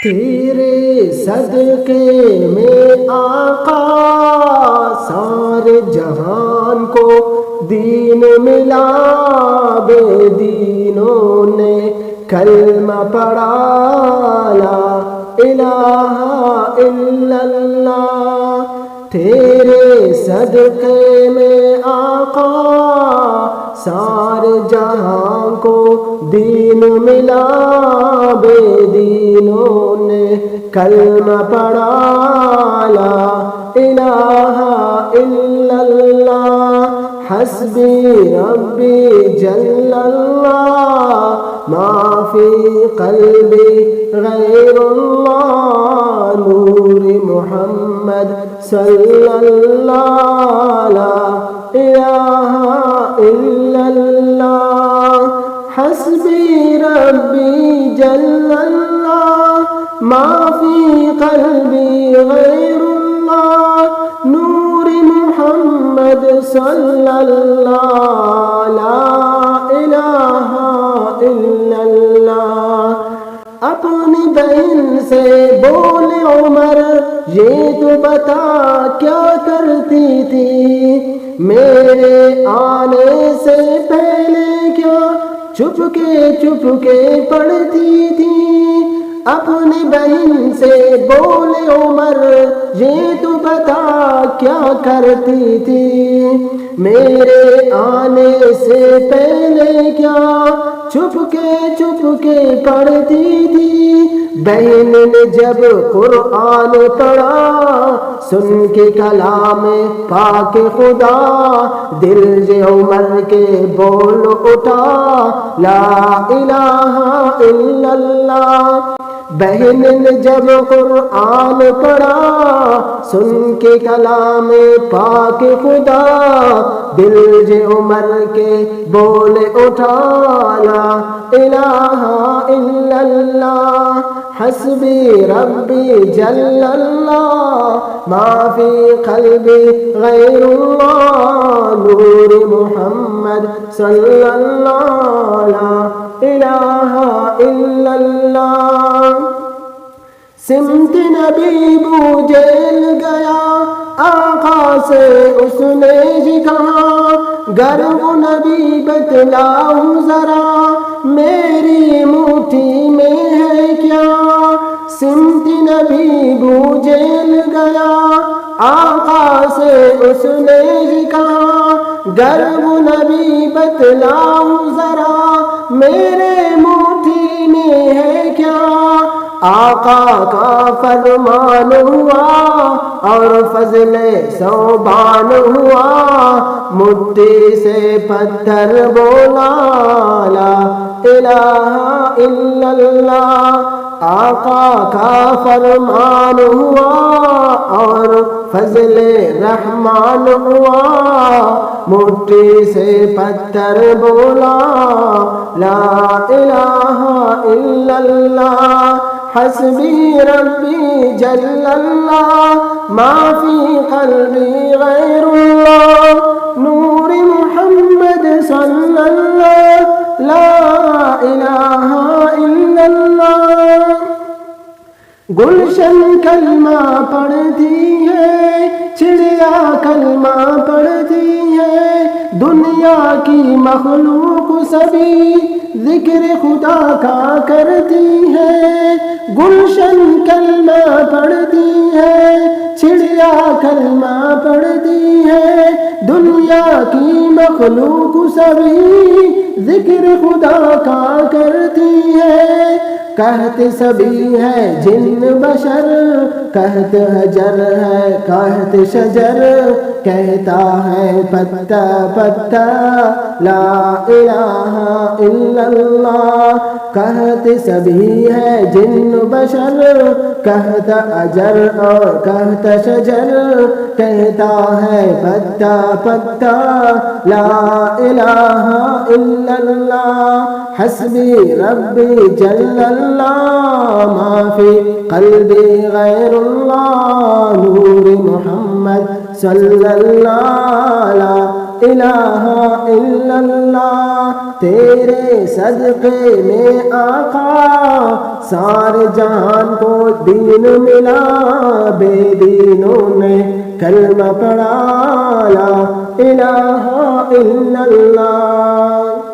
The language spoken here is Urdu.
تیرے صدقے میں آقا سارے جہان کو دین ملا، بے دینوں نے کلمہ پڑھا لا الہ الا اللہ۔ تیرے صدقے میں آقا سارے جہاں کو دین ملا، بے دینوں نے کلمہ پڑھا لا الہ الا اللہ۔ حسبی ربی جل اللہ ما فی قلبی غیر اللہ، نور محمد صلی اللہ لا الہ الا اللہ۔ حسبی ربی جل اللہ ما فی قلبی غیر اللہ، نور محمد صلی اللہ لا الہ الا اللہ۔ اپنی بہن سے بولے عمر یہ تو بتا کیا کرتی تھی، میرے آنے سے پہلے کیا چھپ کے پڑھتی تھی۔ اپنی بہن سے بولے عمر یہ تو بتا کیا کرتی تھی، میرے آنے سے پہلے کیا چھپ کے پڑھتی تھی۔ بہن نے جب قرآن پڑھا سن کے کلام پاک خدا، دل سے عمر کے بول اٹھا لا الہ الا اللہ۔ بہن نے جب قرآن پڑھا سن کے کلام پاک خدا، دل سے عمر کے بول اٹھا لا الہ الا اللہ۔ حسبی ربی جل اللہ ما فی قلبی غیر اللہ، نور محمد صلی اللہ لا الہ الا اللہ۔ سمت نبی بو جیل گیا آقا سے اس نے جی کہا، گر وہ نبی بتلاؤں ذرا میری مٹھی میں ہے کیا۔ سمت نبی بو جیل گیا آقا سے اس نے جی کہا، گر وہ نبی بتلاؤں ذرا میرے مٹھی میں ہے کیا۔ آقا کا فرمان ہوا اور فضل ثوبان ہوا، مٹھی سے پتھر بولا لا الہ الا اللہ۔ آقا کا فرمان ہوا اور فضل رحمان ہوا، مٹھی سے پتھر بولا لا الہ الا اللہ۔ حسبی ربی جل اللہ ما فی قلبی غیر اللہ، نور محمد صلی اللہ لا الہ الا اللہ۔ گلشن کلمہ پڑھتی ہے، چڑیا کلمہ پڑھتی ہے، دنیا کی مخلوق سبھی ذکر خدا کا کرتی ہے۔ گلشن کلمہ پڑھتی ہے، چڑیا کلمہ پڑھتی ہے، دنیا کی مخلوق سبھی ذکر خدا کا کرتی ہے۔ کہتے سبھی ہے جن بشر، کہتے حجر ہے کہتے شجر، کہتا ہے پتا پتا لا الہ الا اللہ۔ کہتے سبھی ہے جن بشر، کہتا اجر اور کہتا شجر، کہتا ہے پتا پتا لا الہ الا اللہ۔ حسبی ربی جل اللہ ما فی قلبی غیر اللہ، نور محمد صلی اللہ لا الہ الا اللہ، تیرے صدقے میں آقا سارے جہان کو دین ملا، بے دینوں نے کلمہ پڑھا لا الہ الا اللہ۔